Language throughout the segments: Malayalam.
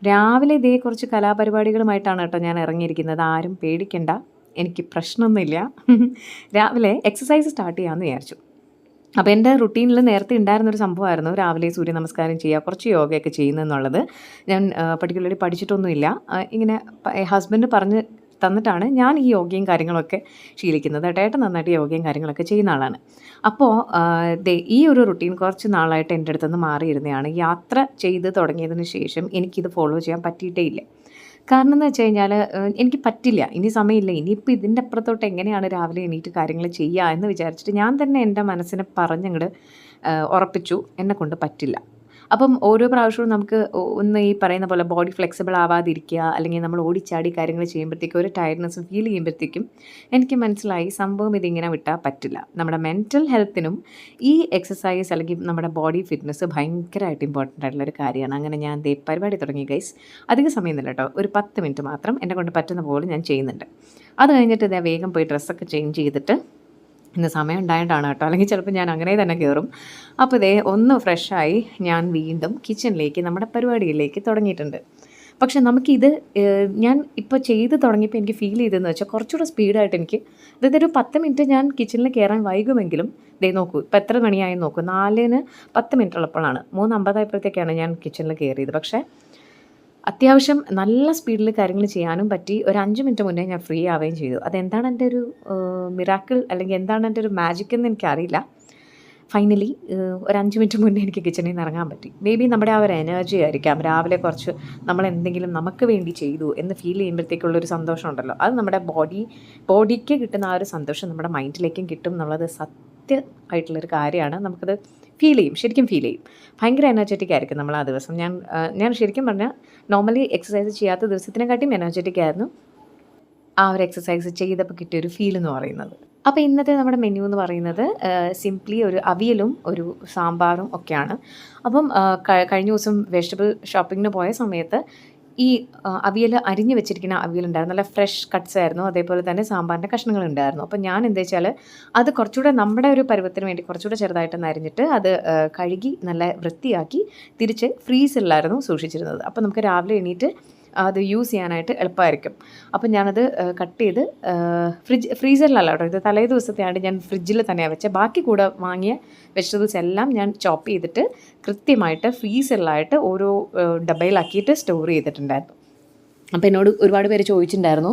രാവിലെ ഇതേ കുറച്ച് കലാപരിപാടികളുമായിട്ടാണ് കേട്ടോ ഞാൻ ഇറങ്ങിയിരിക്കുന്നത്. ആരും പേടിക്കണ്ട. എനിക്ക് പ്രശ്നമൊന്നുമില്ല. രാവിലെ എക്സസൈസ് സ്റ്റാർട്ട് ചെയ്യാമെന്ന് വിചാരിച്ചു. അപ്പോൾ എൻ്റെ റുട്ടീനിൽ നേരത്തെ ഉണ്ടായിരുന്നൊരു സംഭവമായിരുന്നു രാവിലെ സൂര്യ നമസ്കാരം ചെയ്യുക, കുറച്ച് യോഗയൊക്കെ ചെയ്യുന്നതെന്നുള്ളത്. ഞാൻ പർട്ടിക്കുലർലി പഠിച്ചിട്ടൊന്നുമില്ല. ഇങ്ങനെ ഹസ്ബൻഡ് പറഞ്ഞ് തന്നിട്ടാണ് ഞാൻ ഈ യോഗയും കാര്യങ്ങളൊക്കെ ശീലിക്കുന്നത്. ഏട്ടൻ നന്നായിട്ട് യോഗയും കാര്യങ്ങളൊക്കെ ചെയ്യുന്ന ആളാണ്. അപ്പോൾ ഈ ഒരു റുട്ടീൻ കുറച്ച് നാളായിട്ട് എൻ്റെ അടുത്തുനിന്ന് മാറിയിരുന്നതാണ്. യാത്ര ചെയ്ത് തുടങ്ങിയതിന് ശേഷം എനിക്കിത് ഫോളോ ചെയ്യാൻ പറ്റിയിട്ടേ ഇല്ല. കാരണം എന്ന് വെച്ച് കഴിഞ്ഞാൽ എനിക്ക് പറ്റില്ല. ഇനി സമയമില്ല. ഇനിയിപ്പോൾ ഇതിൻ്റെ അപ്പുറത്തോട്ട് എങ്ങനെയാണ് രാവിലെ എണീറ്റ് കാര്യങ്ങൾ ചെയ്യുക എന്ന് വിചാരിച്ചിട്ട് ഞാൻ തന്നെ എൻ്റെ മനസ്സിനെ പറഞ്ഞങ്ങട് ഉറപ്പിച്ചു. എന്നെക്കൊണ്ട് പറ്റില്ല. അപ്പം ഓരോ പ്രാവശ്യവും നമുക്ക് ഒന്ന് ഈ പറയുന്ന പോലെ ബോഡി ഫ്ലെക്സിബിൾ ആവാതിരിക്കുക, അല്ലെങ്കിൽ നമ്മൾ ഓടിച്ചാടി കാര്യങ്ങൾ ചെയ്യുമ്പോഴത്തേക്കും ഒരു ടയർഡ്നെസ് ഫീൽ ചെയ്യുമ്പോഴത്തേക്കും എനിക്ക് മനസ്സിലായി സംഭവം ഇതിങ്ങനെ വിട്ടാൽ പറ്റില്ല. നമ്മുടെ മെൻറ്റൽ ഹെൽത്തിനും ഈ എക്സസൈസ് അല്ലെങ്കിൽ നമ്മുടെ ബോഡി ഫിറ്റ്നസ് ഭയങ്കരമായിട്ട് ഇമ്പോർട്ടൻ്റ് ആയിട്ടുള്ളൊരു കാര്യമാണ്. അങ്ങനെ ഞാൻ പരിപാടി തുടങ്ങി ഗൈസ്. അധിക സമയമൊന്നുമില്ല കേട്ടോ, ഒരു 10 മിനിറ്റ് മാത്രം എന്നെ കൊണ്ട് പറ്റുന്ന പോലെ ഞാൻ ചെയ്യുന്നുണ്ട്. അത് കഴിഞ്ഞിട്ട് ഇതേ വേഗം പോയി ഡ്രസ്സൊക്കെ ചേഞ്ച് ചെയ്തിട്ട്, ഇന്ന് സമയം ഉണ്ടായിട്ടാണ് കേട്ടോ, അല്ലെങ്കിൽ ചിലപ്പോൾ ഞാൻ അങ്ങനെ തന്നെ കയറും. അപ്പോൾ ഇതേ ഒന്ന് ഫ്രഷായി ഞാൻ വീണ്ടും കിച്ചണിലേക്ക് നമ്മുടെ പരിപാടിയിലേക്ക് തുടങ്ങിയിട്ടുണ്ട്. പക്ഷെ നമുക്കിത് ഞാൻ ഇപ്പോൾ ചെയ്ത് തുടങ്ങിയപ്പോൾ എനിക്ക് ഫീൽ ചെയ്തതെന്ന് വെച്ചാൽ കുറച്ചുകൂടെ സ്പീഡായിട്ട് എനിക്ക് അതായത് ഒരു 10 മിനിറ്റ് ഞാൻ കിച്ചണിൽ കയറാൻ വൈകുമെങ്കിലും ദേ നോക്കൂ ഇപ്പോൾ എത്ര മണിയായി നോക്കൂ, 4-ന് 10 മിനിറ്റ് ഉള്ളപ്പോഴാണ് 3:50 ഞാൻ കിച്ചണിൽ കയറിയത്. പക്ഷേ അത്യാവശ്യം നല്ല സ്പീഡിൽ കാര്യങ്ങൾ ചെയ്യാനും പറ്റി. ഒരു 5 മിനിറ്റ് മുന്നേ ഞാൻ ഫ്രീ ആവുകയും ചെയ്തു. അതെന്താണ് എൻ്റെ ഒരു മിറാക്കിൾ അല്ലെങ്കിൽ എന്താണ് എൻ്റെ ഒരു മാജിക് എന്ന് എനിക്കറിയില്ല. ഫൈനലി ഒരു 5 മിനിറ്റ് മുന്നേ എനിക്ക് കിച്ചണിൽ നിന്ന് ഇറങ്ങാൻ പറ്റി. മേ ബി നമ്മുടെ ആ ഒരു എനർജി ആയിരിക്കാം. രാവിലെ കുറച്ച് നമ്മളെന്തെങ്കിലും നമുക്ക് വേണ്ടി ചെയ്തു എന്ന് ഫീൽ ചെയ്യുമ്പോഴത്തേക്കുള്ളൊരു സന്തോഷം ഉണ്ടല്ലോ, അത് നമ്മുടെ ബോഡിക്ക് കിട്ടുന്ന ആ ഒരു സന്തോഷം നമ്മുടെ മൈൻഡിലേക്കും കിട്ടും എന്നുള്ളത് സത്യമായിട്ടുള്ളൊരു കാര്യമാണ്. നമുക്കത് ഫീൽ ചെയ്യും, ശരിക്കും ഫീൽ ചെയ്യും. ഭയങ്കര എനർജറ്റിക് ആയിരിക്കും നമ്മൾ ആ ദിവസം. ഞാൻ ശരിക്കും പറഞ്ഞാൽ നോർമലി എക്സസൈസ് ചെയ്യാത്ത ദിവസത്തിനെക്കാട്ടിയും എനർജറ്റിക് ആയിരുന്നു ആ ഒരു എക്സസൈസ് ചെയ്തപ്പോൾ കിട്ടിയൊരു ഫീൽ എന്ന് പറയുന്നത്. അപ്പോൾ ഇന്നത്തെ നമ്മുടെ മെനു എന്ന് പറയുന്നത് സിംപ്ലി ഒരു അവിയലും ഒരു സാമ്പാറും ഒക്കെയാണ്. അപ്പം കഴിഞ്ഞ ദിവസം വെജിറ്റബിൾ ഷോപ്പിങ്ങിന് പോയ സമയത്ത് ഈ അവിയൽ അരിഞ്ഞ് വെച്ചിരിക്കുന്ന അവിയലുണ്ടായിരുന്നു. നല്ല ഫ്രഷ് കട്ട്സ് ആയിരുന്നു. അതേപോലെ തന്നെ സാമ്പാറിൻ്റെ കഷ്ണങ്ങളുണ്ടായിരുന്നു. അപ്പോൾ ഞാൻ എന്താ വെച്ചാൽ അത് കുറച്ചുകൂടെ നമ്മുടെ ഒരു പരുവത്തിന് വേണ്ടി കുറച്ചുകൂടെ ചെറുതായിട്ടൊന്ന് അരിഞ്ഞിട്ട് അത് കഴുകി നല്ല വൃത്തിയാക്കി തിരിച്ച് ഫ്രീസറിലായിരുന്നു സൂക്ഷിച്ചിരുന്നത്. അപ്പോൾ നമുക്ക് രാവിലെ എണീറ്റ് അത് യൂസ് ചെയ്യാനായിട്ട് എളുപ്പമായിരിക്കും. അപ്പം ഞാനത് കട്ട് ചെയ്ത് ഫ്രീസറിലല്ല കേട്ടോ, ഇത് തലേ ദിവസത്തെയാണ് ഞാൻ ഫ്രിഡ്ജിൽ തന്നെയാണ് വെച്ചത്. ബാക്കി കൂടെ വാങ്ങിയ വെജിറ്റബിൾസ് എല്ലാം ഞാൻ ചോപ്പ് ചെയ്തിട്ട് കൃത്യമായിട്ട് ഫ്രീസറിലായിട്ട് ഓരോ ഡബയിലാക്കിയിട്ട് സ്റ്റോർ ചെയ്തിട്ടുണ്ടായിരുന്നു. അപ്പോൾ എന്നോട് ഒരുപാട് പേര് ചോദിച്ചിട്ടുണ്ടായിരുന്നു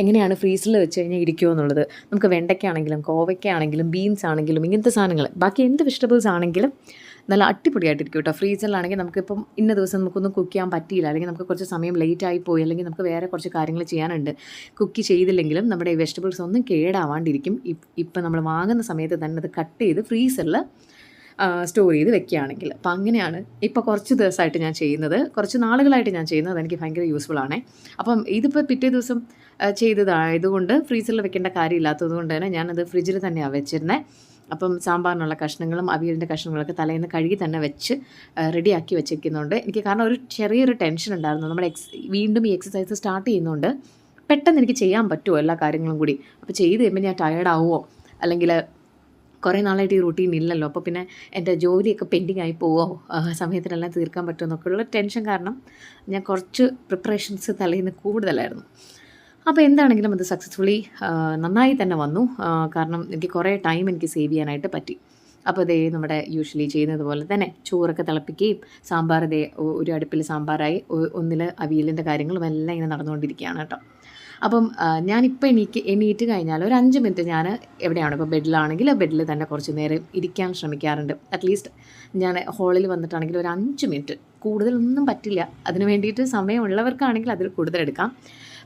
എങ്ങനെയാണ് ഫ്രീസറിൽ വെച്ച് കഴിഞ്ഞാൽ ഇരിക്കുമോ എന്നുള്ളത്. നമുക്ക് വെണ്ടയ്ക്കാണെങ്കിലും കോവയ്ക്കാണെങ്കിലും ബീൻസ് ആണെങ്കിലും ഇങ്ങനത്തെ സാധനങ്ങൾ ബാക്കി എന്ത് വെജിറ്റബിൾസ് ആണെങ്കിലും നല്ല അടിപൊളിയായിട്ടിരിക്കും കേട്ടോ. ഫ്രീസറിലാണെങ്കിൽ നമുക്കിപ്പം ഇന്ന ദിവസം നമുക്കൊന്നും കുക്ക് ചെയ്യാൻ പറ്റിയില്ല, അല്ലെങ്കിൽ നമുക്ക് കുറച്ച് സമയം ലേറ്റായി പോയി, അല്ലെങ്കിൽ നമുക്ക് വേറെ കുറച്ച് കാര്യങ്ങൾ ചെയ്യാനുണ്ട്, കുക്ക് ചെയ്തില്ലെങ്കിലും നമ്മുടെ ഈ വെജിറ്റബിൾസ് ഒന്നും കേടാവാണ്ടിരിക്കും. ഇപ്പം നമ്മൾ വാങ്ങുന്ന സമയത്ത് തന്നെ അത് കട്ട് ചെയ്ത് ഫ്രീസറിൽ സ്റ്റോർ ചെയ്ത് വെക്കുകയാണെങ്കിൽ. അപ്പോൾ അങ്ങനെയാണ് ഇപ്പോൾ കുറച്ച് ദിവസമായിട്ട് ഞാൻ ചെയ്യുന്നത്, കുറച്ച് നാളുകളായിട്ട് ഞാൻ ചെയ്യുന്നത്. അതെനിക്ക് ഭയങ്കര യൂസ്ഫുള്ളാണ്. അപ്പം ഇതിപ്പോൾ പിറ്റേ ദിവസം ചെയ്തതായതുകൊണ്ട് ഫ്രീസറിൽ വെക്കേണ്ട കാര്യമില്ലാത്തത് കൊണ്ട് തന്നെ ഞാനത് ഫ്രിഡ്ജിൽ തന്നെയാണ് വെച്ചിരുന്നത്. അപ്പം സാമ്പാറിനുള്ള കഷ്ണങ്ങളും അവിയലിൻ്റെ കഷ്ണങ്ങളൊക്കെ തലേന്ന് കഴുകി തന്നെ വെച്ച് റെഡിയാക്കി വെച്ചിരിക്കുന്നുണ്ട്. എനിക്ക് കാരണം ഒരു ചെറിയൊരു ടെൻഷൻ ഉണ്ടായിരുന്നു, നമ്മൾ വീണ്ടും ഈ എക്സസൈസ് സ്റ്റാർട്ട് ചെയ്യുന്നതുകൊണ്ട് പെട്ടെന്ന് എനിക്ക് ചെയ്യാൻ പറ്റുമോ എല്ലാ കാര്യങ്ങളും കൂടി. അപ്പോൾ ചെയ്ത് കഴിയുമ്പോൾ ഞാൻ ടയേർഡാവുമോ, അല്ലെങ്കിൽ കുറേ നാളായിട്ട് ഈ റൂട്ടീൻ ഇല്ലല്ലോ, അപ്പോൾ പിന്നെ എൻ്റെ ജോലിയൊക്കെ പെൻഡിങ് ആയി പോവോ, സമയത്തിനെല്ലാം തീർക്കാൻ പറ്റുമോ എന്നൊക്കെയുള്ള ടെൻഷൻ കാരണം ഞാൻ കുറച്ച് പ്രിപ്പറേഷൻസ് തലേന്ന് കൂടുതലായിരുന്നു. അപ്പോൾ എന്താണെങ്കിലും അത് സക്സസ്ഫുള്ളി നന്നായി തന്നെ വന്നു. കാരണം എനിക്ക് കുറേ ടൈം എനിക്ക് സേവ് ചെയ്യാനായിട്ട് പറ്റി. അപ്പോൾ ഇതേ നമ്മുടെ യൂഷ്വലി ചെയ്യുന്നത് പോലെ തന്നെ ചോറൊക്കെ തിളപ്പിക്കുകയും സാമ്പാർ ഇതേ ഒരു അടുപ്പിൽ സാമ്പാറായി, ഒന്നിൽ അവിയലിൻ്റെ കാര്യങ്ങളും എല്ലാം ഇങ്ങനെ നടന്നുകൊണ്ടിരിക്കുകയാണ് കേട്ടോ. അപ്പം ഞാനിപ്പോൾ എണീറ്റ് കഴിഞ്ഞാൽ ഒരു 5 മിനിറ്റ് ഞാൻ എവിടെയാണ്, ഇപ്പോൾ ബെഡിലാണെങ്കിൽ ബെഡിൽ തന്നെ കുറച്ച് നേരം ഇരിക്കാൻ ശ്രമിക്കാറുണ്ട്. അറ്റ്ലീസ്റ്റ് ഞാൻ ഹോളിൽ വന്നിട്ടാണെങ്കിൽ ഒരു 5 മിനിറ്റ്, കൂടുതലൊന്നും പറ്റില്ല. അതിന് വേണ്ടിയിട്ട് സമയമുള്ളവർക്കാണെങ്കിൽ അതിൽ കൂടുതൽ എടുക്കാം.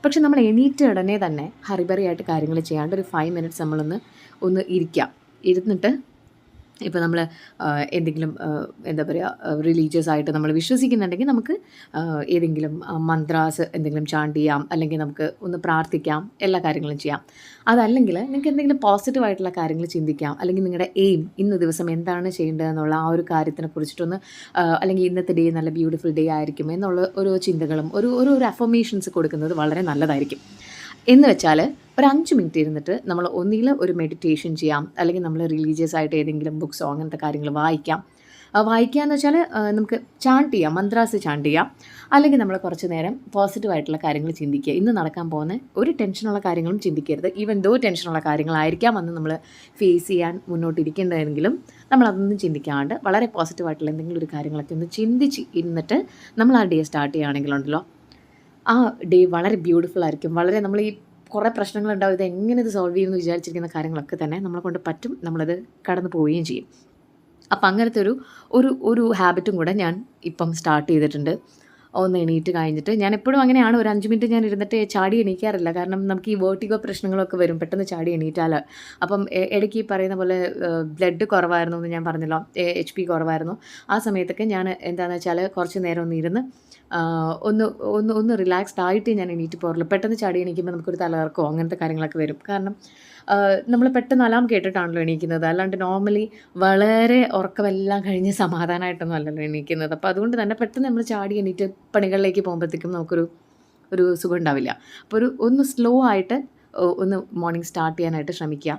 പക്ഷെ നമ്മൾ എണീറ്റ് ഉടനെ തന്നെ ഹറിബറിയായിട്ട് കാര്യങ്ങൾ ചെയ്യാണ്ട് ഒരു 5 മിനിറ്റ്സ് ഒന്ന് ഇരുന്നിട്ട് ഇപ്പോൾ നമ്മൾ എന്തെങ്കിലും എന്താ പറയുക റിലീജിയസ് ആയിട്ട് നമ്മൾ വിശ്വസിക്കുന്നുണ്ടെങ്കിൽ നമുക്ക് ഏതെങ്കിലും മന്ത്രാസ് എന്തെങ്കിലും ചാണ്ട് ചെയ്യാം, അല്ലെങ്കിൽ നമുക്ക് ഒന്ന് പ്രാർത്ഥിക്കാം, എല്ലാ കാര്യങ്ങളും ചെയ്യാം. അതല്ലെങ്കിൽ നിങ്ങൾക്ക് എന്തെങ്കിലും പോസിറ്റീവായിട്ടുള്ള കാര്യങ്ങൾ ചിന്തിക്കാം, അല്ലെങ്കിൽ നിങ്ങളുടെ എയിം ഇന്ന ദിവസം എന്താണ് ചെയ്യേണ്ടതെന്നുള്ള ആ ഒരു കാര്യത്തിനെ കുറിച്ചിട്ടൊന്ന്, അല്ലെങ്കിൽ ഇന്നത്തെ ഡേ നല്ല ബ്യൂട്ടിഫുൾ ഡേ ആയിരിക്കും എന്നുള്ള ഓരോ ചിന്തകളും ഒരു അഫർമേഷൻസ് കൊടുക്കുന്നത് വളരെ നല്ലതായിരിക്കും. എന്ന് വെച്ചാൽ ഒരു 5 മിനിറ്റ് ഇരുന്നിട്ട് നമ്മൾ ഒന്നുകിൽ ഒരു മെഡിറ്റേഷൻ ചെയ്യാം, അല്ലെങ്കിൽ നമ്മൾ റിലീജിയസ് ആയിട്ട് ഏതെങ്കിലും ബുക്സോ അങ്ങനത്തെ കാര്യങ്ങൾ വായിക്കാം. വായിക്കുക എന്ന് വെച്ചാൽ നമുക്ക് ചാണ്ട് ചെയ്യാം, മന്ത്രാസ് ചാണ്ട് ചെയ്യാം. അല്ലെങ്കിൽ നമ്മൾ കുറച്ച് നേരം പോസിറ്റീവായിട്ടുള്ള കാര്യങ്ങൾ ചിന്തിക്കുക. ഇന്ന് നടക്കാൻ പോകുന്ന ഒരു ടെൻഷനുള്ള കാര്യങ്ങളും ചിന്തിക്കരുത്. ഈവൻ ദോ ടെൻഷനുള്ള കാര്യങ്ങളായിരിക്കാം അന്ന് നമ്മൾ ഫേസ് ചെയ്യാൻ മുന്നോട്ടിരിക്കേണ്ടതെങ്കിലും നമ്മളതൊന്നും ചിന്തിക്കാണ്ട് വളരെ പോസിറ്റീവായിട്ടുള്ള എന്തെങ്കിലും ഒരു കാര്യങ്ങളൊക്കെ ഒന്ന് ചിന്തിച്ച് ഇരുന്നിട്ട് നമ്മൾ ആ ഡേ സ്റ്റാർട്ട് ചെയ്യുകയാണെങ്കിലുണ്ടല്ലോ, ആ ഡേ വളരെ ബ്യൂട്ടിഫുൾ ആയിരിക്കും. വളരെ നമ്മൾ ഈ കുറേ പ്രശ്നങ്ങളുണ്ടാവും, ഇത് എങ്ങനെ ഇത് സോൾവ് ചെയ്യുമെന്ന് വിചാരിച്ചിരിക്കുന്ന കാര്യങ്ങളൊക്കെ തന്നെ നമ്മളെ കൊണ്ട് പറ്റും, നമ്മളത് കടന്നു പോവുകയും ചെയ്യും. അപ്പം അങ്ങനത്തെ ഒരു ഹാബിറ്റും കൂടെ ഞാൻ ഇപ്പം സ്റ്റാർട്ട് ചെയ്തിട്ടുണ്ട്. ഒന്ന് എണീറ്റ് കഴിഞ്ഞിട്ട് ഞാൻ എപ്പോഴും അങ്ങനെയാണ്, ഒരു 5 മിനിറ്റ് ഞാൻ ഇരുന്നിട്ട് ചാടി എണീക്കാറില്ല. കാരണം നമുക്ക് ഈ വേർട്ടിഗോ പ്രശ്നങ്ങളൊക്കെ വരും പെട്ടെന്ന് ചാടി എണീറ്റാൽ. അപ്പം ഇടയ്ക്ക് ഈ പറയുന്ന പോലെ ബ്ലഡ് കുറവായിരുന്നു എന്ന് ഞാൻ പറഞ്ഞല്ലോ, HP കുറവായിരുന്നു. ആ സമയത്തൊക്കെ ഞാൻ എന്താണെന്ന് വെച്ചാൽ കുറച്ച് നേരം ഒന്ന് ഇരുന്ന് ഒന്ന് ഒന്ന് ഒന്ന് റിലാക്സ്ഡ് ആയിട്ട് ഞാൻ എണീറ്റ് പോകാറുള്ളൂ. പെട്ടെന്ന് ചാടി എണീക്കുമ്പോൾ നമുക്കൊരു തലകറക്കമോ അങ്ങനത്തെ കാര്യങ്ങളൊക്കെ വരും. കാരണം നമ്മൾ പെട്ടെന്ന് അലാം കേട്ടിട്ടാണല്ലോ എണീക്കുന്നത്, അല്ലാണ്ട് നോർമലി വളരെ ഉറക്കമെല്ലാം കഴിഞ്ഞ് സമാധാനമായിട്ടൊന്നും അല്ലല്ലോ എണീക്കുന്നത്. അപ്പോൾ അതുകൊണ്ട് തന്നെ പെട്ടെന്ന് നമ്മൾ ചാടി എണീറ്റ് പണികളിലേക്ക് പോകുമ്പോഴത്തേക്കും നമുക്കൊരു സുഖം ഉണ്ടാവില്ല. അപ്പോൾ ഒന്ന് സ്ലോ ആയിട്ട് ഒന്ന് മോർണിംഗ് സ്റ്റാർട്ട് ചെയ്യാനായിട്ട് ശ്രമിക്കുക.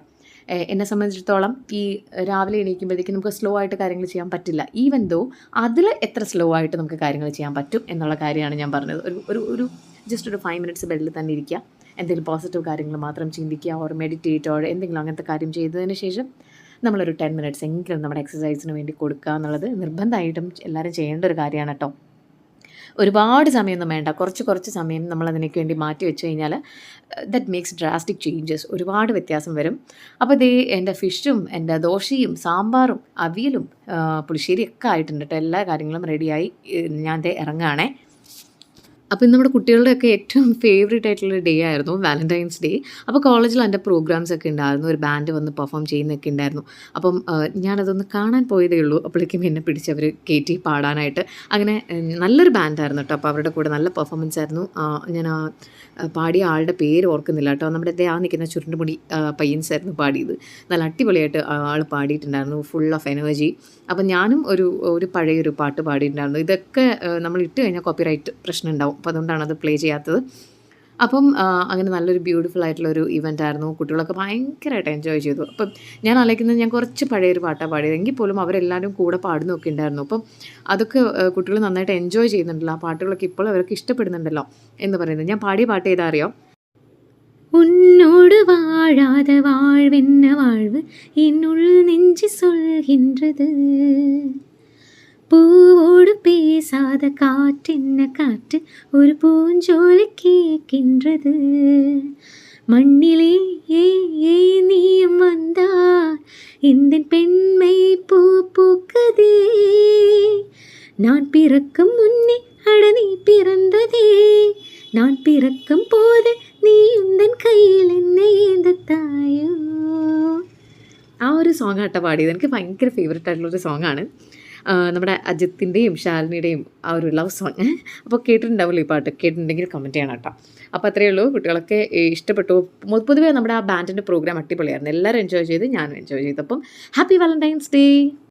എന്നെ സംബന്ധിച്ചിടത്തോളം ഈ രാവിലെ എണീക്കുമ്പോഴത്തേക്കും നമുക്ക് സ്ലോ ആയിട്ട് കാര്യങ്ങൾ ചെയ്യാൻ പറ്റില്ല. ഈവൻ ദോ അതിൽ എത്ര സ്ലോ ആയിട്ട് നമുക്ക് കാര്യങ്ങൾ ചെയ്യാൻ പറ്റും എന്നുള്ള കാര്യമാണ് ഞാൻ പറഞ്ഞത്. ഒരു ജസ്റ്റ് ഒരു 5 മിനിറ്റ്സ് ബെഡിൽ തന്നെ ഇരിക്കുക, എന്തെങ്കിലും പോസിറ്റീവ് കാര്യങ്ങൾ മാത്രം ചിന്തിക്കുക, ഓർ മെഡിറ്റേറ്റ് ഓർ എന്തെങ്കിലും അങ്ങനത്തെ കാര്യം ചെയ്തതിന് ശേഷം നമ്മളൊരു 10 മിനിറ്റ്സ് എങ്കിലും നമ്മുടെ എക്സസൈസിന് വേണ്ടി കൊടുക്കുക എന്നുള്ളത് നിർബന്ധമായിട്ടും എല്ലാവരും ചെയ്യേണ്ട ഒരു കാര്യമാണ് കേട്ടോ. ഒരുപാട് സമയമൊന്നും വേണ്ട, കുറച്ച് സമയം നമ്മളതിനൊക്കെ വേണ്ടി മാറ്റി വെച്ച് കഴിഞ്ഞാൽ ദറ്റ് മേക്സ് ഡ്രാസ്റ്റിക് ചേഞ്ചസ്, ഒരുപാട് വ്യത്യാസം വരും. അപ്പോൾ ദേ എൻ്റെ ഫിഷും എൻ്റെ ദോശയും സാമ്പാറും അവിയലും പുളിശ്ശേരിയൊക്കെ ആയിട്ടുണ്ട് കേട്ടോ. എല്ലാ കാര്യങ്ങളും റെഡിയായി ഞാൻ ദേ ഇറങ്ങുകയാണേ. അപ്പോൾ ഇന്ന് നമ്മുടെ കുട്ടികളുടെയൊക്കെ ഏറ്റവും ഫേവറേറ്റ് ആയിട്ടുള്ള ഡേ ആയിരുന്നു വാലൻറ്റൈൻസ് ഡേ. അപ്പോൾ കോളേജിൽ എൻ്റെ പ്രോഗ്രാംസ് ഒക്കെ ഉണ്ടായിരുന്നു, ഒരു ബാൻഡ് വന്ന് പെർഫോം ചെയ്യുന്നൊക്കെ ഉണ്ടായിരുന്നു. അപ്പം ഞാനതൊന്ന് കാണാൻ പോയതേ ഉള്ളൂ, അപ്പോഴേക്കും എന്നെ പിടിച്ചവർ കയറ്റി പാടാനായിട്ട്. അങ്ങനെ നല്ലൊരു ബാൻഡായിരുന്നു കേട്ടോ. അപ്പോൾ അവരുടെ കൂടെ നല്ല പെർഫോമൻസ് ആയിരുന്നു. ഞാൻ പാടിയ ആളുടെ പേര് ഓർക്കുന്നില്ല കേട്ടോ. നമ്മുടെ നിൽക്കുന്ന ചുരുണ്ടുമുടി പയ്യൻസായിരുന്നു പാടിയത്. നല്ല അടിപൊളിയായിട്ട് ആൾ പാടിയിട്ടുണ്ടായിരുന്നു, ഫുൾ ഓഫ് എനർജി. അപ്പം ഞാനും ഒരു പഴയൊരു പാട്ട് പാടിയിട്ടുണ്ടായിരുന്നു. ഇതൊക്കെ നമ്മൾ ഇട്ട് കഴിഞ്ഞാൽ കോപ്പിറൈറ്റ് പ്രശ്നം ഉണ്ടാവും, അപ്പോൾ അതുകൊണ്ടാണ് അത് പ്ലേ ചെയ്യാത്തത്. അപ്പം അങ്ങനെ നല്ലൊരു ബ്യൂട്ടിഫുൾ ആയിട്ടുള്ളൊരു ഇവൻ്റ് ആയിരുന്നു. കുട്ടികളൊക്കെ ഭയങ്കരമായിട്ട് എൻജോയ് ചെയ്തു. അപ്പം ഞാൻ ആലോചിക്കുന്നത്, ഞാൻ കുറച്ച് പഴയൊരു പാട്ടാണ് പാടിയത്, എങ്കിൽ പോലും അവരെല്ലാവരും കൂടെ പാടുന്നൊക്കെ ഉണ്ടായിരുന്നു. അപ്പം അതൊക്കെ കുട്ടികൾ നന്നായിട്ട് എൻജോയ് ചെയ്യുന്നുണ്ടല്ലോ, ആ പാട്ടുകളൊക്കെ ഇപ്പോൾ അവർക്ക് ഇഷ്ടപ്പെടുന്നുണ്ടല്ലോ എന്ന് പറയുന്നത്. ഞാൻ പാടിയ പാട്ട് ഏതാ അറിയോ? உன்னோடு வாழாத வாழ்வென்ன வாழ்வு என்னுள் நெஞ்சு சொல்கின்றது, பூவோடு பேசாத காற்றென்ன காற்று ஒரு பூஞ்சோலை கேட்கின்றது, மண்ணிலே ஏ நீயும் வந்தார் இந்த பெண்மை பூ பூக்குதே, நான் பிறக்கும் முன்னே அட நீ பிறந்ததே, நான் பிறக்கும் போது നീ ഉന്തൻ കയ്യിൽ എന്നെ ഏന്തത്തായോ. ആ ഒരു സോങ് ആട്ട പാടിയത് എനിക്ക് ഭയങ്കര ഫേവററ്റ് ആയിട്ടുള്ളൊരു സോങ്ങാണ്. നമ്മുടെ അജിത്തിൻ്റെയും ശാലിനിയുടെയും ആ ഒരു ലവ് സോങ്. അപ്പോൾ കേട്ടിട്ടുണ്ടാവില്ല ഈ പാട്ട്, കേട്ടിട്ടുണ്ടെങ്കിൽ കമൻറ്റ് ചെയ്യണം കേട്ടോ. അപ്പോൾ അത്രയേ ഉള്ളൂ. കുട്ടികളൊക്കെ ഇഷ്ടപ്പെട്ടു. പൊതുവേ നമ്മുടെ ആ ബാൻഡിൻ്റെ പ്രോഗ്രാം അടിപൊളിയായിരുന്നു. എല്ലാവരും എൻജോയ് ചെയ്ത്, ഞാനും എൻജോയ് ചെയ്തു. അപ്പം ഹാപ്പി വാലന്റൈൻസ് ഡേ.